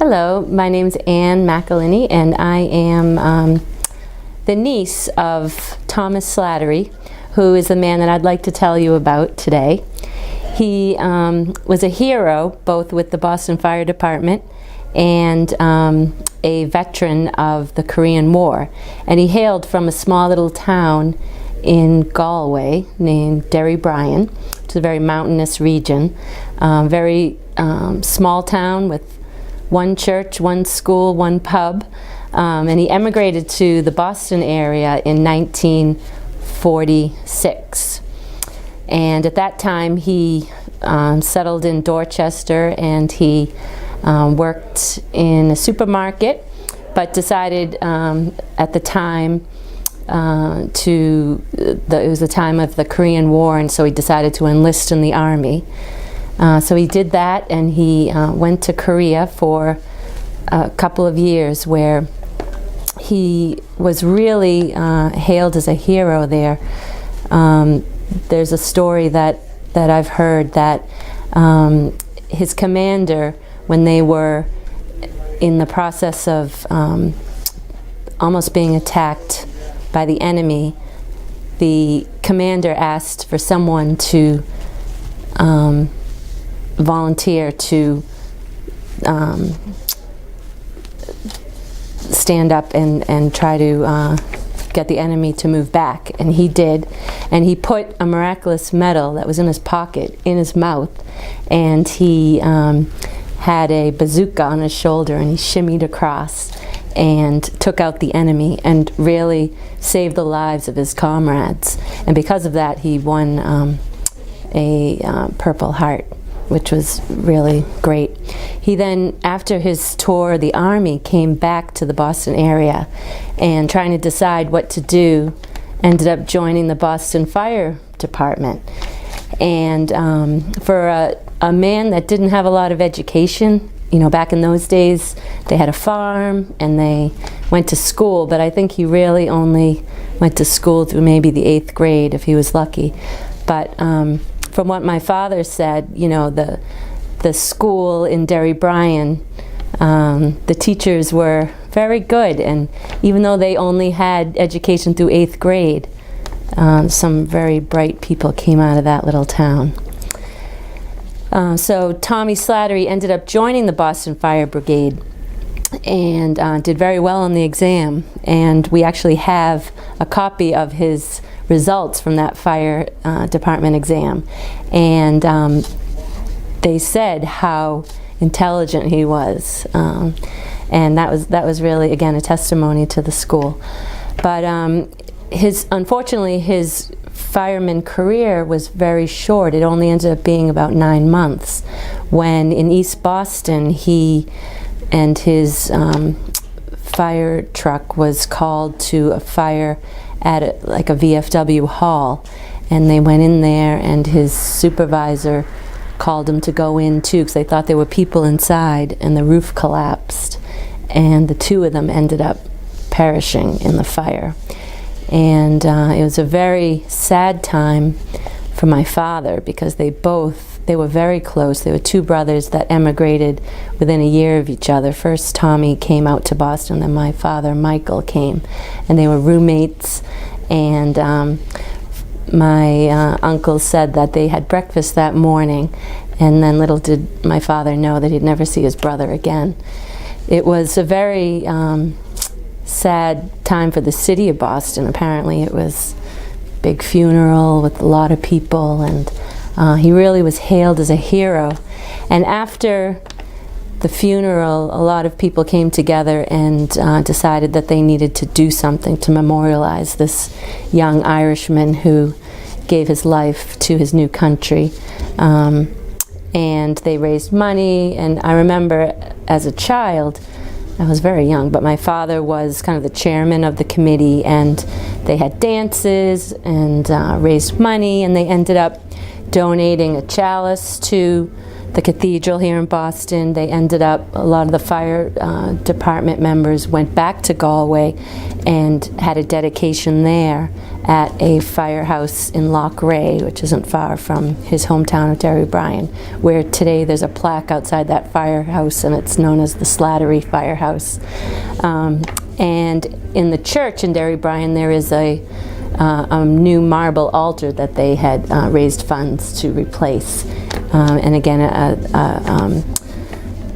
Hello, my name's Ann McElhinney, and I am the niece of Thomas Slattery, who is the man that I'd like to tell you about today. He was a hero both with the Boston Fire Department and a veteran of the Korean War. And he hailed from a small little town in Galway named Derry Brian, which is a very mountainous region. Very small town with one church, one school, one pub. And he emigrated to the Boston area in 1946. And at that time he settled in Dorchester, and he worked in a supermarket, but decided at the time it was the time of the Korean War, and so he decided to enlist in the Army. So he did that, and he went to Korea for a couple of years, where he was really hailed as a hero there. There's a story that I've heard that his commander, when they were in the process of almost being attacked by the enemy, the commander asked for someone to volunteer to stand up and try to get the enemy to move back, and he did. And he put a miraculous medal that was in his pocket in his mouth, and he had a bazooka on his shoulder, and he shimmied across and took out the enemy and really saved the lives of his comrades. And because of that, he won a Purple Heart, which was really great. He then, after his tour of the Army, came back to the Boston area, and trying to decide what to do, ended up joining the Boston Fire Department. And for a man that didn't have a lot of education, you know, back in those days, they had a farm and they went to school, but I think he really only went to school through maybe the 8th grade if he was lucky. But from what my father said, you know, the school in Derry Brian, the teachers were very good, and even though they only had education through 8th grade, some very bright people came out of that little town. So Tommy Slattery ended up joining the Boston Fire Brigade and did very well on the exam, and we actually have a copy of his results from that fire department exam, and they said how intelligent he was, and that was really, again, a testimony to the school. But unfortunately his fireman career was very short. It only ended up being about 9 months, when in East Boston he and his fire truck was called to a fire at like a VFW hall, and they went in there, and his supervisor called him to go in too, because they thought there were people inside, and the roof collapsed, and the two of them ended up perishing in the fire. And it was a very sad time for my father, because they were very close. They were two brothers that emigrated within a year of each other. First Tommy came out to Boston, then my father Michael came, and they were roommates. And my uncle said that they had breakfast that morning, and then little did my father know that he'd never see his brother again. It was a very sad time for the city of Boston. Apparently it was a big funeral with a lot of people, and he really was hailed as a hero. And after the funeral, a lot of people came together and decided that they needed to do something to memorialize this young Irishman who gave his life to his new country. And they raised money, and I remember as a child, I was very young, but my father was kind of the chairman of the committee, and they had dances and raised money, and they ended up donating a chalice to the cathedral here in Boston. They ended up, a lot of the fire department members went back to Galway and had a dedication there at a firehouse in Loch Ray, which isn't far from his hometown of Derry Brian, where today there's a plaque outside that firehouse and it's known as the Slattery Firehouse. And in the church in Derry Brian there is a new marble altar that they had raised funds to replace. And again, a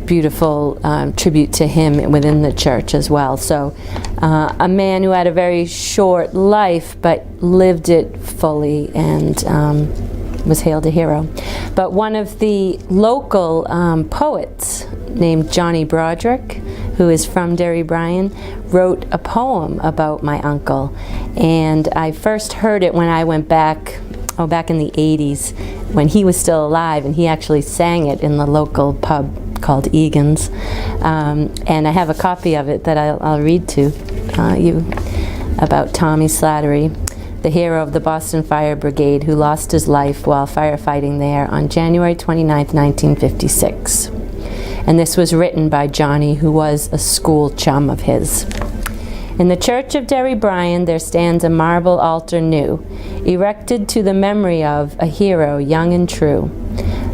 beautiful tribute to him within the church as well. So a man who had a very short life but lived it fully and was hailed a hero. But one of the local poets named Johnny Broderick, who is from Derry Brian, wrote a poem about my uncle. And I first heard it when I went back in the 80s, when he was still alive, and he actually sang it in the local pub called Engalnd. And I have a copy of it that I'll read to you about Tommy Slattery, the hero of the Boston Fire Brigade, who lost his life while firefighting there on January 29th, 1956. And this was written by Johnny, who was a school chum of his. In the church of Derry Brian there stands a marble altar new, erected to the memory of a hero young and true,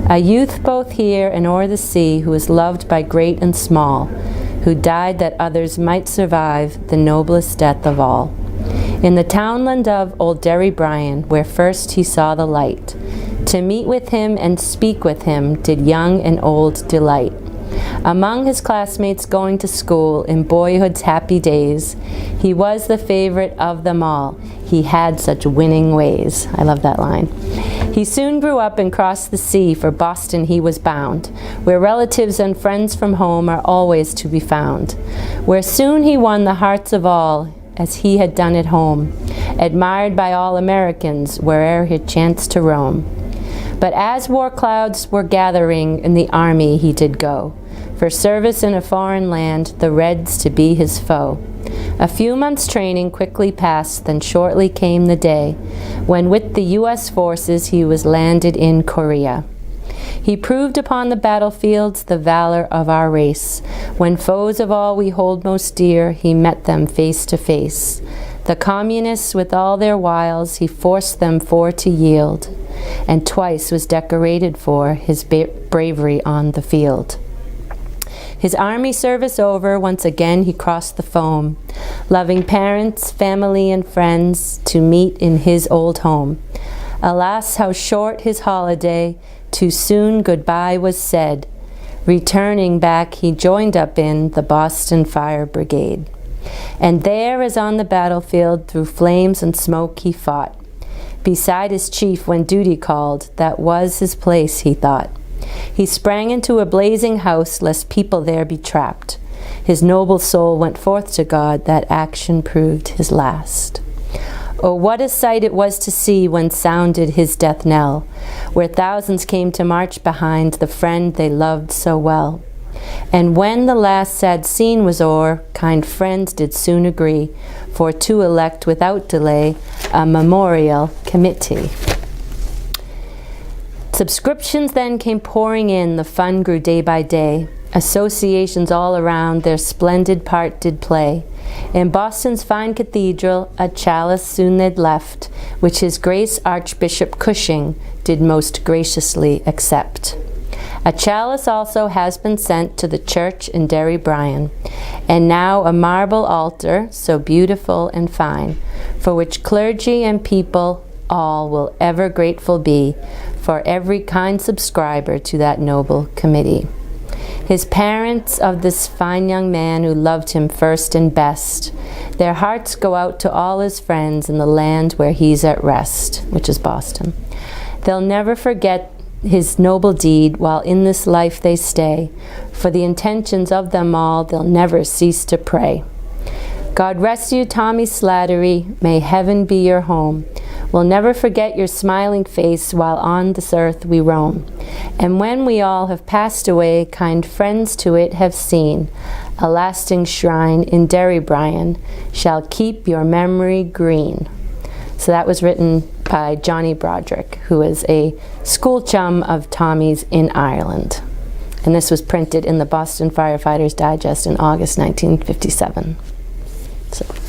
a youth both here and o'er the sea, who was loved by great and small, who died that others might survive the noblest death of all. In the townland of old Derry Brian, where first he saw the light, to meet with him and speak with him did young and old delight. Among his classmates going to school in boyhood's happy days, he was the favorite of them all. He had such winning ways. I love that line. He soon grew up and crossed the sea, for Boston he was bound, where relatives and friends from home are always to be found, where soon he won the hearts of all, as he had done at home, admired by all Americans where'er he chanced to roam. But as war clouds were gathering, in the army he did go, for service in a foreign land, the Reds to be his foe. A few months' training quickly passed, then shortly came the day when with the U.S. forces he was landed in Korea. He proved upon the battlefields the valor of our race. When foes of all we hold most dear, he met them face to face. The communists with all their wiles, he forced them for to yield, and twice was decorated for his bravery on the field. His army service over, once again he crossed the foam, loving parents, family, and friends to meet in his old home. Alas, how short his holiday, too soon goodbye was said. Returning back, he joined up in the Boston Fire Brigade. And there, as on the battlefield, through flames and smoke he fought. Beside his chief when duty called, that was his place, he thought. He sprang into a blazing house, lest people there be trapped. His noble soul went forth to God, that action proved his last. Oh, what a sight it was to see when sounded his death knell, where thousands came to march behind the friend they loved so well. And when the last sad scene was o'er, kind friends did soon agree for to elect without delay a memorial committee. Subscriptions then came pouring in, the fun grew day by day. Associations all around their splendid part did play. In Boston's fine cathedral, a chalice soon they'd left, which His Grace Archbishop Cushing did most graciously accept. A chalice also has been sent to the church in Derry Brian, and now a marble altar, so beautiful and fine, for which clergy and people all will ever grateful be for every kind subscriber to that noble committee. His parents of this fine young man who loved him first and best, their hearts go out to all his friends in the land where he's at rest, which is Boston. They'll never forget his noble deed while in this life they stay. For the intentions of them all, they'll never cease to pray. God rest you, Tommy Slattery, may heaven be your home. We'll never forget your smiling face while on this earth we roam. And when we all have passed away, kind friends to it have seen, a lasting shrine in Derry Brian shall keep your memory green. So that was written by Johnny Broderick, who was a school chum of Tommy's in Ireland. And this was printed in the Boston Firefighters Digest in August 1957. So.